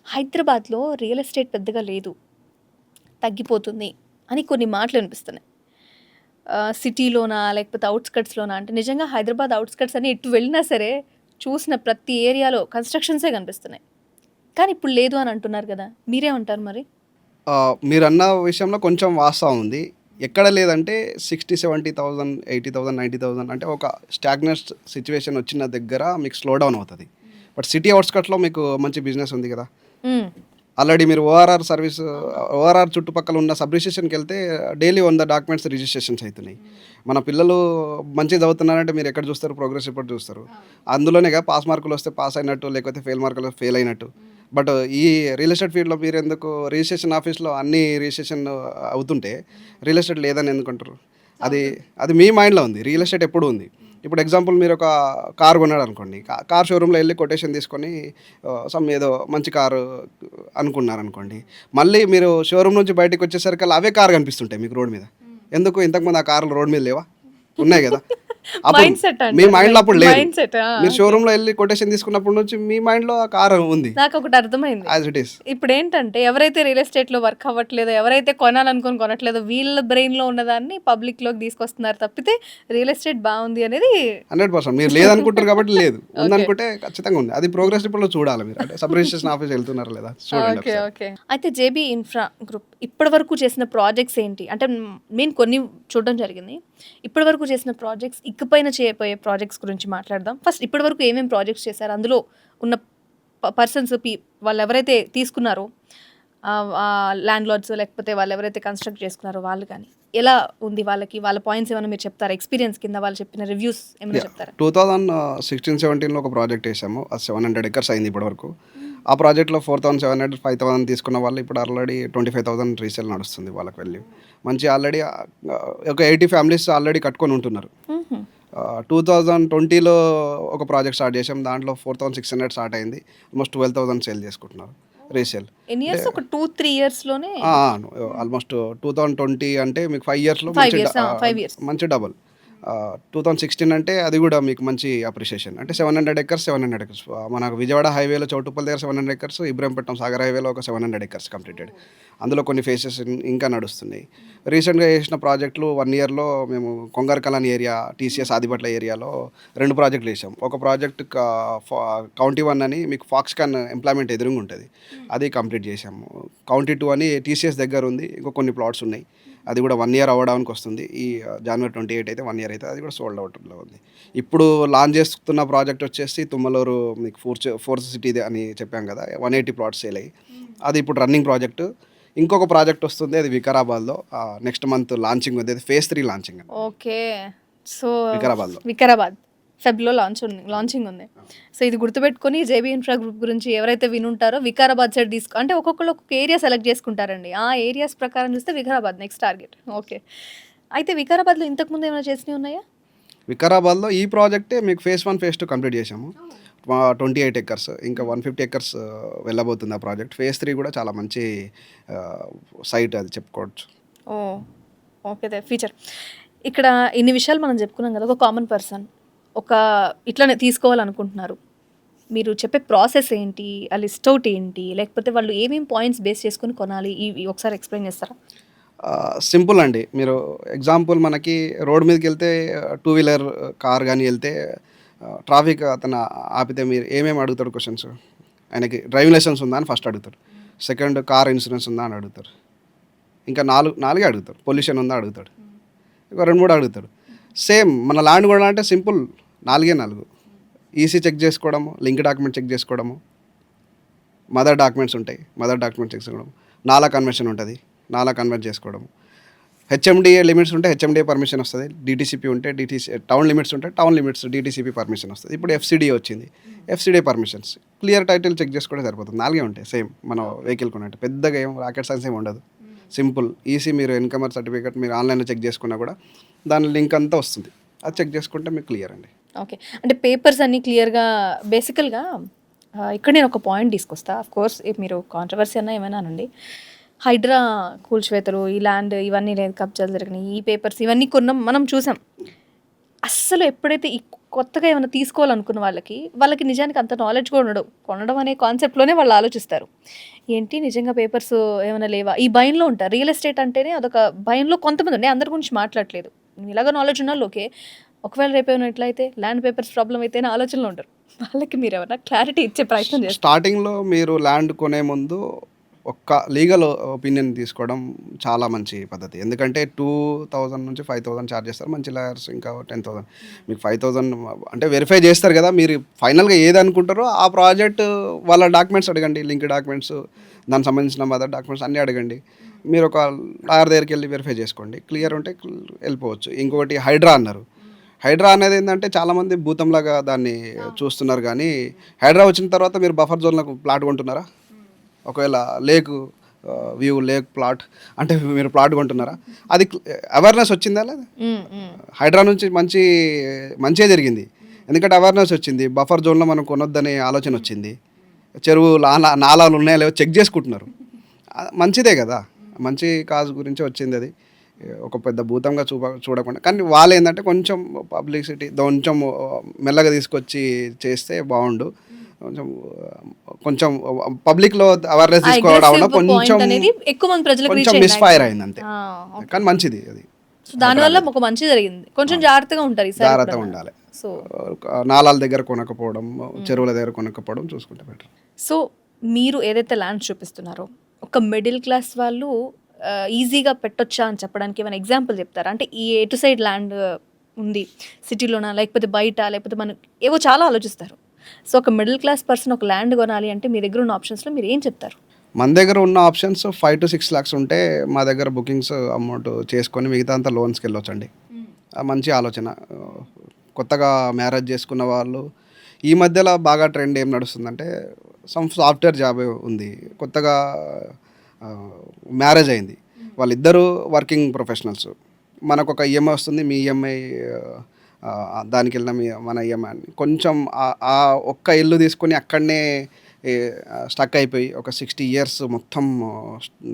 హైదరాబాద్‌లో real estate పెద్దగా లేదు. తగ్గిపోతుంది అని కొన్ని మాటలు వినిపిస్తున్నాయి. సిటీలోనా? లేకపోతే ఔట్‌స్కట్స్‌లోనా? అంటే నిజంగా హైదరాబాద్ ఔట్‌స్కట్స్ అని ఎటు వెళ్ళినా సరే చూసిన ప్రతి ఏరియాలో కన్‌స్ట్రక్షన్సే కనిపిస్తున్నాయి. కానీ ఇప్పుడు లేదు అని అంటున్నారు గదా! మీరేమంటారు మరి? మీరన్న విషయంలో కొంచెం వాస్తవం ఉంది. ఎక్కడ లేదంటే 60, 70,000, 80,000, 90,000 అంటే ఒక స్టాగ్నెస్ట్ సిట్యుయేషన్ వచ్చిన దగ్గర మీకు స్లో డౌన్ అవుతది. బట్ సిటీ ఔట్‌స్కట్స్‌లో మీకు మంచి బిజినెస్ ఉంది గదా! హ్మ్. ఆల్రెడీ మీరు ఓఆర్ఆర్ సర్వీస్ ఓఆర్ఆర్ చుట్టుపక్కల ఉన్న సబ్ రిజిస్ట్రేషన్‌కెళ్తే డైలీ 100 డాక్యుమెంట్స్ రిజిస్ట్రేషన్స్ అయితున్నాయి. మన పిల్లలు మంచిగా చదువుతున్నారంటే మీరు ఎక్కడ చూస్తారు? ప్రోగ్రెస్ రిపోర్ట్ చూస్తారు. అందులోనేగా పాస్ మార్కులొస్తే పాస్ అయినట్టు, లేకపోతే ఫెయిల్ మార్కులు ఫెయిల్ అయినట్టు. బట్ ఈ రియల్ ఎస్టేట్ ఫీల్డ్‌లో మీరెందుకు రిజిస్ట్రేషన్ ఆఫీస్‌లో అన్ని రిజిస్ట్రేషన్ అవుతుంటే, రియల్ ఎస్టేట్ లేదని ఎందుకంటారు? అది అది మీ మైండ్‌లో ఉంది. రియల్ ఎస్టేట్ ఎప్పుడూ ఉంది. ఇప్పుడు ఎగ్జాంపుల్ మీరొక కార్ కొన్నారనుకోండి. కార్ షోరూమ్‌లో ఎళ్లి కొటేషన్ తీసుకొని సమ్ ఏదో మంచి కారు అనుకున్నారనుకోండి. మళ్ళీ మీరు షోరూమ్ నుంచి బయటికొచ్చేసరికల్లా అవే కార్ కనిపిస్తుంటాయి మీకు రోడ్ మీద. ఎందుకు ఇంతకుముందు ఆ కార్లు రోడ్ మీద లేవా? ఉన్నాయి గదా! అప్పుడు మైండ్‌సెట్ మీ అంటారు. మైండ్‌లో అప్పుడు లేదు. మైండ్‌సెట్. మీరు ఓకే. షోరూమ్‌లో ఎళ్లి కొటేషన్ తీసుకున్నప్పటి నుంచి మీ మైండ్‌లో ఆ కారు ఉంది. నాకొకటి అర్థమైంది. As it is. ఇప్పుడేంటంటే ఎవరైతే రియల్ ఎస్టేట్‌లో వర్క్ అవ్వట్లేదో, ఎవరైతే కొనాలనుకోని కొనట్లేదో వీళ్ళ బ్రెయిన్‌లో ఉన్నదాన్ని పబ్లిక్‌లోకి తీసుకొస్తున్నారు తప్పితే రియల్ ఎస్టేట్ బావుంది అనేది 100% మీరు లేదనుకుంటారు కాబట్టి లేదు. ఓకే. ఉందనుకుంటే ఖచ్చితంగా ఉంది. అది ప్రోగ్రెస్ రిపోర్ట్‌లో చూడాలి మీరు. అంటే సబ్ రిజిస్ట్రేషన్ ఆఫీస్ వెళ్తున్నారా లేదా చూడండి ఓకే. ఒకసారి. ఓకే. అయితే జేబీ ఇన్ఫ్రా గ్రూప్ ఇప్పటి వరకు చేసిన ప్రాజెక్ట్స్ ఏంటి? అంటే నేను కొన్ని చూడడం జరిగింది. ఇప్పటి వరకు చేసిన ప్రాజెక్ట్స్, ఇకపైన చేయబోయే ప్రాజెక్ట్స్ గురించి మాట్లాడదాం. ఫస్ట్ ఇప్పటి వరకు ఏమేం ప్రాజెక్ట్స్ చేశారు? అందులో ఉన్న పర్సన్స్ వాళ్ళెవరైతే తీసుకున్నారో ల్యాండ్‌లార్డ్స్ లేకపోతే వాళ్ళెవరైతే కన్‌స్ట్రక్ట్ చేసుకున్నారో వాళ్ళు గాని, ఎలా ఉంది వాళ్ళకి? వాళ్ళ పాయింట్స్ ఏమైనా మీరు చెప్తారా? ఎక్స్‌పీరియన్స్ కింద వాళ్ళు చెప్పిన రివ్యూస్ ఏమైనా యాహ్! చెప్తారా? 2016, 17లో ఒక ప్రాజెక్ట్ ఏసాము. అది 700 ఎకర్స్ అయింది ఇప్పటివరకు. ఆ ప్రాజెక్ట్‌లో 4,700, 5,000 తీసుకున్న వాళ్ళు ఇప్పుడు ఆల్రెడీ 25,000 రీసేల్ నడుస్తుంది వాళ్ళకి వాల్యూ. మంచి ఆల్రెడీ ఒక 80 ఫ్యామిలీస్ ఆల్రెడీ కట్టుకొని ఉంటున్నారు. హుహు. 2020లో ఒక ప్రాజెక్ట్ స్టార్ట్ చేసాం. దాంట్లో 4,600 స్టార్ట్ అయింది. ఆల్మోస్ట్ 12,000 సేల్ చేసుకుంటున్నారు రీసేల్. ఎన్ని అంటే ఇయర్స్? ఒక 2, 3 ఇయర్స్‌లోనే ఆ! ఆల్మోస్ట్ 2020 అంటే మీకు 5 ఇయర్స్‌లో 5 ఇయర్స్. 5 ఇయర్స్. మంచి డబుల్. 2016 అంటే అది గూడా మీకు మంచి అప్రిషియేషన్. అంటే 700 ఎకర్స్, 700 ఎకర్స్. మనకు విజయవాడ హైవేలో చౌటుప్పల్ దగ్గర 700 ఎకర్స్, ఇబ్రహీంపట్నం సాగర్ హైవేలో ఒక 700 ఎకర్స్ కంప్లీటెడ్. అందులో కొన్ని ఫేసెస్ ఇంకా నడుస్తున్నాయి. రీసెంట్‌గా చేసిన ప్రాజెక్టులు 1 ఇయర్‌లో మేము కొంగరకలాన్ ఏరియా, టీసీఎస్ ఆదిబట్ల ఏరియాలో 2 ప్రాజెక్టులు చేసాం. ఒక ప్రాజెక్ట్ కౌంటీ 1 అని మీకు ఫాక్స్‌కాన్ ఎంప్లాయ్‌మెంట్ ఎదురుంగా ఉంటది. అది కంప్లీట్ చేసాము. కౌంటీ 2 అని టీసీఎస్ దగ్గర ఉంది. ఇంకా కొన్ని ప్లాట్స్ ఉన్నాయి. అది కూడా 1 ఇయర్ అవ్వడానికి వస్తుంది. ఈ జనవరి 28 అయితే 1 ఇయర్ అయితది. అది కూడా సోల్డ్ అవుట్‌లో ఉంది. ఇప్పుడు లాంచ్ చేస్తున్న ప్రాజెక్ట్ వచ్చేసి తుమ్మలూరు మీకు ఫోర్త్ సిటీది అని చెప్పాం కదా! 180 ప్లాట్స్ సేల్ అయ్యాయి. అది ఇప్పుడు రన్నింగ్ ప్రాజెక్ట్. ఇంకొక ప్రాజెక్ట్ వస్తుంది. అది వికారాబాద్‌లో నెక్స్ట్ మంత్ లాంచింగ్ ఉంది. అది ఫేజ్ 3 లాంచింగ్ అండి. ఓకే. సో, వికారాబాద్‌లో. వికారాబాద్. ఫెబ్‌లో లాంచింగ్ ఉంది. సో, ఇది గుర్తుపెట్టుకొని జేబీ ఇన్ఫ్రా గ్రూప్ గురించి ఎవరైతే వినుంటారో వికారాబాద్ సైడ్ అంటే ఒక్కొక్కళ్ళు ఒక్కొక్క ఏరియా సెలెక్ట్ చేసుకుంటారండి. ఆ ఏరియాస్ ప్రకారం చూస్తే వికారాబాద్ నెక్స్ట్ టార్గెట్. ఓకే. అయితే వికారాబాద్‌లో ఇంతకుముందు ఏమైనా చేసినవి ఉన్నాయా? వికారాబాద్‌లో ఈ ప్రాజెక్టే మీకు ఫేజ్ 1, ఫేజ్ 2 కంప్లీట్ చేసాము. 28 ఎకర్స్ ఇంకా 150 ఎకర్స్ వెళ్ళబోతుంది ఆ ప్రాజెక్ట్. ఫేజ్ 3 కూడా చాలా మంచి సైట్ అది చెప్పుకోవచ్చు. ఓహ్! ఓకే. ఫీచర్. ఇక్కడ ఇన్ని విషయాలు మనం చెప్పుకున్నాం కదా! ఒక కామన్ పర్సన్ ఒక ఇట్లనే తీసుకోవాలనుకుంటున్నారు. మీరు చెప్పే ప్రాసెస్ ఏంటి? ఆ లిస్ట్ ఔట్ ఏంటి? లేకపోతే వాళ్ళు ఏమేం పాయింట్స్ బేస్ చేసుకొని కొనాలి? ఇవి ఒకసారి ఎక్స్‌ప్లెయిన్ చేస్తారా? సింపుల్ అండి. మీరు ఎగ్జాంపుల్ మనకి రోడ్ మీదకెళ్తే టూ వీలర్ కార్ గాని ఎళ్తే ట్రాఫిక్ అతను ఆపితే మీరు ఏమేమి అడుగుతాడు క్వెషన్స్? ఆయనకి డ్రైవింగ్ లైసెన్స్ ఉందా అని ఫస్ట్ అడుగుతారు. సెకండ్ కార్ ఇన్సూరెన్స్ ఉందా అని అడుగుతారు. ఇంకా నాలుగే అడుగుతారు. పొల్యూషన్ ఉందా అడుగుతాడు. ఇంకో 2, 3 అడుగుతాడు. సేమ్ మన ల్యాండ్ కొనాలంటే సింపుల్ 4 ఈసీ చెక్ చేసుకోవడము, లింక్ డాక్యుమెంట్ చెక్ చేసుకోవడము, మదర్ డాక్యుమెంట్స్ ఉంటాయి. మదర్ డాక్యుమెంట్ చెక్ చేసుకోవడం, నాలా కన్వర్షన్ ఉంటది. నాలా కన్వర్ట్ చేసుకోవడము. హెచ్ఎండిఏ లిమిట్స్ ఉంటే హెచ్ఎండిఏ పర్మిషన్ వస్తది. డీటీసీపీ ఉంటే టౌన్ లిమిట్స్ ఉంటే టౌన్ లిమిట్స్ డీటీసీపీ పర్మిషన్ వస్తది. ఇప్పుడు ఎఫ్సీడీ వచ్చింది. ఎఫ్సీడీ పర్మిషన్స్. క్లియర్ టైటిల్ చెక్ చేసుకోవడం సరిపోతుంది. 4 ఉంటాయి సేమ్ మన వెహికల్ కొన్నట్టు. పెద్దగా ఏం రాకెట్ సైన్స్ ఏమి ఉండదు. సింపుల్. ఈసీ మీరు ఇన్కమర్ సర్టిఫికేట్ మీరు ఆన్లైన్‌లో చెక్ చేసుకున్నా కూడా దాని లింక్ అంతా వస్తుంది. అది చెక్ చేసుకుంటే మీకు క్లియర్ అండి. ఓకే. అంటే పేపర్స్ అన్నీ క్లియర్‌గా బేసికల్‌గా ఇక్కడ నేను ఒక పాయింట్ తీసుకొస్తా. ఆఫ్‌కోర్స్ మీరు కాంట్రోవర్సీ అన్నా ఏమైనా అనండి. హైడ్రా కూల్చివేతలు, ఈ ల్యాండ్ ఇవన్నీ లేదు కబ్జాలు జరిగినాయి. ఈ పేపర్స్ ఇవన్నీ కొన్నాం మనం చూసాం. అస్సలు ఎప్పుడైతే కొత్తగా ఏమైనా తీసుకోవాలనుకున్న వాళ్ళకి నిజానికి అంత నాలెడ్జ్ కూడా ఉండదు. కొనడం అనే కాన్సెప్ట్‌లోనే వాళ్ళు ఆలోచిస్తారు. ఏంటి నిజంగా పేపర్స్ ఏమైనా లేవా? ఈ భయంలో ఉంటారు. రియల్ ఎస్టేట్ అంటేనే అదొక భయంలో కొంతమంది నేను అందరి గురించి మాట్లాడట్లేదు. ఇలాగ నాలెడ్జ్ ఉన్నోళ్ళు ఓకే. ఒకవేళ రేపేమైనా ఎట్లయితే ల్యాండ్ పేపర్స్ ప్రాబ్లమ్ అయితే అనే ఆలోచనలో ఉంటారు. వాళ్ళకి మీరేమన్నా క్లారిటీ ఇచ్చే ప్రయత్నం చేస్తారు. స్టార్టింగ్‌లో మీరు ల్యాండ్ కొనే ముందు ఒక్క లీగల్ ఒపీనియన్ తీసుకోవడం చాలా మంచి పద్ధతి. ఎందుకంటే 2000 నుంచి 5000 చార్జ్ చేస్తారు. మంచి లాయర్స్ ఇంకా 10,000 మీకు 5000 అంటే వెరిఫై చేస్తారు కదా! మీరు ఫైనల్‌గా ఏదనుకుంటారో ఆ ప్రాజెక్ట్ వాళ్ళ డాక్యుమెంట్స్ అడగండి. లింక్ డాక్యుమెంట్స్, దానికి సంబంధించిన మదర్ డాక్యుమెంట్స్ అన్నీ అడగండి. మీరు ఒక లాయర్ దగ్గరికెళ్ళి వెరిఫై చేసుకోండి. క్లియర్ ఉంటే వెళ్ళిపోవచ్చు. ఇంకొకటి హైడ్రా అన్నారు. హైడ్రా అనేది ఏంటంటే చాలామంది భూతంలాగా దాన్ని చూస్తున్నారు కానీ హైడ్రా వచ్చిన తర్వాత మీరు బఫర్ జోన్లకు ప్లాట్ కొంటున్నారా? ఒకవేళ లేక్ వ్యూ లేక్ ప్లాట్ అంటే మీరు ప్లాట్ కొంటున్నారా? అది అవేర్నెస్ వచ్చిందా లేదా? హైడ్రా నుంచి మంచిగా జరిగింది. ఎందుకంటే అవేర్నెస్ వచ్చింది. బఫర్ జోన్లో మనం కొనొద్దనే ఆలోచన వచ్చింది. చెరువు నాలాలు ఉన్నాయో లేవో చెక్ చేసుకుంటున్నారు. మంచిదే కదా, మంచి కాజ్ గురించి వచ్చింది అది. ఒక పెద్ద భూతంగా చూడకుండా. కానీ వాళ్ళు ఏంటంటే కొంచెం పబ్లిసిటీ కొంచెం మెల్లగా తీసుకొచ్చి చేస్తే బాగుండు. కొంచెం పబ్లిక్లో అవేర్నెస్ తీసుకోవడం వల్ల కొంచెం మిస్ఫైర్ అయింది అంతే. కానీ మంచిది అది. దానివల్ల ఒక మంచి జరిగింది. కొంచెం జాగ్రత్తగా ఉంటారు. జాగ్రత్తగా ఉండాలి. సో నాలాల దగ్గర కొనకపోవడం, చెరువుల దగ్గర కొనకపోవడం చూసుకుంటే బెటర్. సో మీరు ఏదైతే ల్యాండ్ చూపిస్తున్నారో ఒక మిడిల్ క్లాస్ వాళ్ళు ఈజీగా పెట్టొచ్చా అని చెప్పడానికి ఏమైనా ఎగ్జాంపుల్ చెప్తారా? అంటే ఈ ఎటు సైడ్ ల్యాండ్ ఉంది, సిటీలోనా లేకపోతే బయట, లేకపోతే మనకు ఏవో చాలా ఆలోచిస్తారు. సో ఒక మిడిల్ క్లాస్ పర్సన్ ఒక ల్యాండ్ కొనాలి అంటే మీ దగ్గర ఉన్న ఆప్షన్స్లో మీరు ఏం చెప్తారు? మన దగ్గర ఉన్న ఆప్షన్స్ 5 to 6 lakhs ఉంటే మా దగ్గర బుకింగ్స్ అమౌంట్ చేసుకొని మిగతా అంతా లోన్స్కి వెళ్ళొచ్చండి. మంచి ఆలోచన. కొత్తగా మ్యారేజ్ చేసుకున్న వాళ్ళు ఈ మధ్యలో బాగా ట్రెండ్ ఏం నడుస్తుందంటే సాఫ్ట్వేర్ జాబ్ ఉంది. కొత్తగా మ్యారేజ్ అయింది. వాళ్ళిద్దరూ వర్కింగ్ ప్రొఫెషనల్స్. మనకు ఒక ఈఎంఐ వస్తుంది. మీ ఈఎంఐ దానికి వెళ్ళిన మన ఈఎంఐ కొంచెం ఆ ఒక్క ఇల్లు తీసుకొని అక్కడనే స్టక్ అయిపోయి ఒక 60 years మొత్తం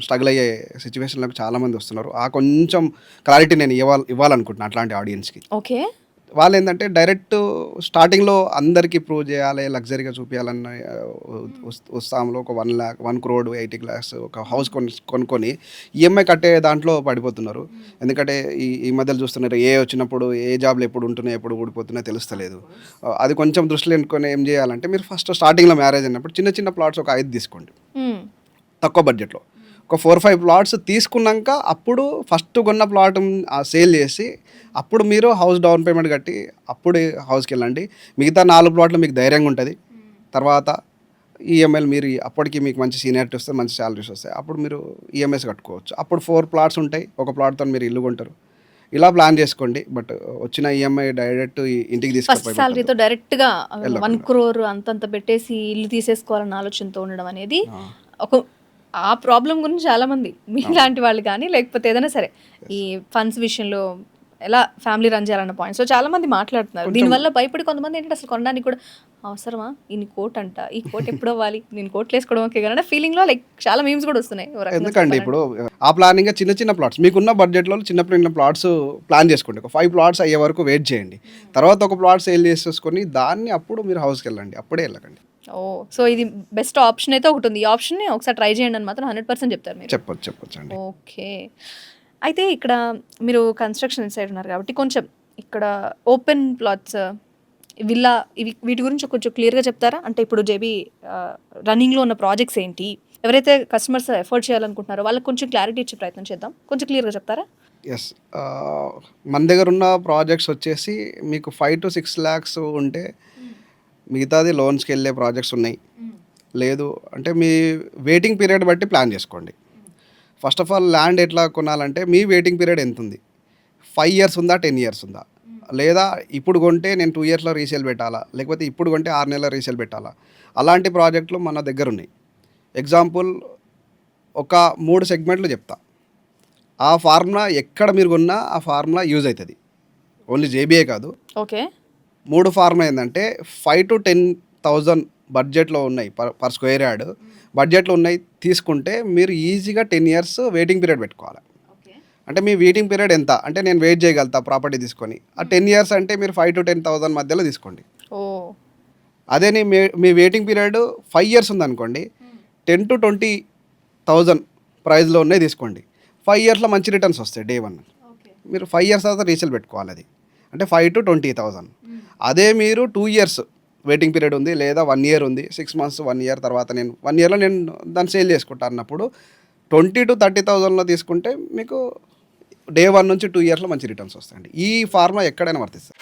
స్ట్రగుల్ అయ్యే సిచ్యువేషన్లకు చాలామంది వస్తున్నారు. ఆ కొంచెం క్లారిటీ నేను ఇవ్వాలనుకుంటున్నాను అట్లాంటి ఆడియన్స్కి. ఓకే. వాళ్ళు ఏంటంటే డైరెక్ట్ స్టార్టింగ్లో అందరికీ ప్రూవ్ చేయాలి, లగ్జరీగా చూపించాలన్న ఉత్సాహంలో ఒక 1 lakh 1 crore 80 lakhs ఒక హౌస్ కొనుక్కొని ఈఎంఐ కట్టే దాంట్లో పడిపోతున్నారు. ఎందుకంటే ఈ మధ్యలో చూస్తున్నారు ఏ వచ్చినప్పుడు ఏ జాబ్లు ఎప్పుడు ఉంటున్నాయి ఎప్పుడు ఊడిపోతున్నాయో తెలుస్తలేదు. అది కొంచెం దృష్టిలో పెట్టుకొని ఏం చేయాలంటే మీరు ఫస్ట్ స్టార్టింగ్లో మ్యారేజ్ అయినప్పుడు చిన్న చిన్న ప్లాట్స్ ఒక 5 తీసుకోండి తక్కువ బడ్జెట్లో. ఒక 4-5 plots తీసుకున్నాక అప్పుడు ఫస్ట్ కొన్న ప్లాట్ సేల్ చేసి అప్పుడు మీరు హౌస్ డౌన్ పేమెంట్ కట్టి అప్పుడు హౌస్కి వెళ్ళండి. మిగతా 4 plots మీకు ధైర్యంగా ఉంటుంది. తర్వాత ఈఎంఐలు మీరు అప్పటికి మీకు మంచి సీనియారిటీ వస్తే మంచి శాలరీస్ వస్తాయి. అప్పుడు మీరు ఈఎంఐస్ కట్టుకోవచ్చు. అప్పుడు 4 plots ఉంటాయి. ఒక ప్లాట్తో మీరు ఇల్లు కొంటారు. ఇలా ప్లాన్ చేసుకోండి. బట్ వచ్చిన ఈఎంఐ డైరెక్ట్ ఇంటికి తీసుకొని సాలరీతో డైరెక్ట్గా 1 crore అంతంత పెట్టేసి ఇల్లు తీసేసుకోవాలన్న ఆలోచనతో ఉండడం అనేది ఒక ఆ ప్రాబ్లం గురించి చాలామంది మీలాంటి వాళ్ళు కానీ లేకపోతే ఏదైనా సరే ఈ ఫండ్స్ విషయంలో ఎలా ఫ్యామిలీ రన్ చేయాలన్న పాయింట్స్ చాలామంది మాట్లాడుతున్నారు. దీనివల్ల భయపడి కొంతమంది ఏంటంటే అసలు కొనడానికి కూడా అవసరమా, ఇన్ని కోట్ అంట, ఈ కోట్ ఎప్పుడు అవ్వాలి, నేను కోట్లు వేసుకోవడం ఓకే కానీ ఫీలింగ్లో లైక్ చాలా మీమ్స్ కూడా వస్తున్నాయి. ఎందుకంటే ఇప్పుడు ఆ ప్లానింగ్ చిన్న చిన్న ప్లాట్స్ మీకున్న బడ్జెట్లో చిన్న ప్లాట్స్ ప్లాన్ చేసుకోండి. ఒక 5 plots అయ్యే వరకు వెయిట్ చేయండి. తర్వాత ఒక ప్లాట్ సేల్ చేసేసుకొని దాన్ని అప్పుడు మీరు హౌస్కి వెళ్ళండి. అప్పుడే వెళ్ళకండి. సో ఇది బెస్ట్ ఆప్షన్ అయితే ఒకటి ఉంది. ఈ ఆప్షన్ని ఒకసారి ట్రై చేయండి అని మాత్రం 100% చెప్తారు మీరు? చెప్పొచ్చు అండి. ఓకే. అయితే ఇక్కడ మీరు కన్స్ట్రక్షన్ సైడ్ ఉన్నారు కాబట్టి కొంచెం ఇక్కడ ఓపెన్ ప్లాట్స్ విల్లా వీటి గురించి కొంచెం క్లియర్గా చెప్తారా? అంటే ఇప్పుడు జేబీ రన్నింగ్లో ఉన్న ప్రాజెక్ట్స్ ఏంటి, ఎవరైతే కస్టమర్స్ ఎఫోర్డ్ చేయాలనుకుంటున్నారో వాళ్ళకి కొంచెం క్లారిటీ ఇచ్చే ప్రయత్నం చేద్దాం. కొంచెం క్లియర్గా చెప్తారా? ఎస్. మన దగ్గర ఉన్న ప్రాజెక్ట్స్ వచ్చేసి మీకు 5 to 6 lakhs ఉంటే మిగతాది లోన్స్కి వెళ్ళే ప్రాజెక్ట్స్ ఉన్నాయి. లేదు అంటే మీ వెయిటింగ్ పీరియడ్ బట్టి ప్లాన్ చేసుకోండి. ఫస్ట్ ఆఫ్ ఆల్ ల్యాండ్ ఎట్లా కొనాలంటే మీ వెయిటింగ్ పీరియడ్ ఎంత ఉంది? 5 years ఉందా, 10 years ఉందా? లేదా ఇప్పుడు కొంటే నేను 2 yearsలో రీసేల్ పెట్టాలా, లేకపోతే ఇప్పుడు కొంటే 6 నెలల రీసేల్ పెట్టాలా? అలాంటి ప్రాజెక్టులు మన దగ్గర ఉన్నాయి. ఎగ్జాంపుల్ ఒక 3 segments చెప్తా. ఆ ఫార్ములా ఎక్కడ మీరు కొన్నా ఆ ఫార్ములా యూజ్ అవుతుంది. ఓన్లీ జేబీఏ కాదు. ఓకే. 3 ఫార్ములా ఏంటంటే 5 to 10,000 బడ్జెట్లో ఉన్నాయి పర్ స్క్వేర్ యార్డ్ బడ్జెట్లో ఉన్నాయి తీసుకుంటే మీరు ఈజీగా 10 years వెయిటింగ్ పీరియడ్ పెట్టుకోవాలి. అంటే మీ వెయిటింగ్ పీరియడ్ ఎంత అంటే నేను వెయిట్ చేయగలుగుతా ప్రాపర్టీ తీసుకొని ఆ 10 ఇయర్స్ అంటే మీరు 5 to 10,000 మధ్యలో తీసుకోండి. ఓ అదే మీ వెయిటింగ్ పీరియడ్ 5 ఇయర్స్ ఉందనుకోండి 10 to 20,000 ప్రైస్లో ఉన్నాయి తీసుకోండి. 5 ఇయర్స్లో మంచి రిటర్న్స్ వస్తాయి డే 1. మీరు 5 ఇయర్స్ తర్వాత రీసేల్ పెట్టుకోవాలి అది అంటే 5 to 20,000. అదే మీరు 2 ఇయర్స్ వెయిటింగ్ పీరియడ్ ఉంది లేదా 1 ఇయర్ ఉంది 6 months 1 ఇయర్ తర్వాత నేను 1 ఇయర్లో నేను దాన్ని సేల్ చేసుకుంటాను అన్నప్పుడు 20 to 30,000లో తీసుకుంటే మీకు డే 1 నుంచి 2 ఇయర్స్లో మంచి రిటర్న్స్ వస్తాయండి. ఈ ఫార్ములా ఎక్కడైనా వర్తిస్తుంది.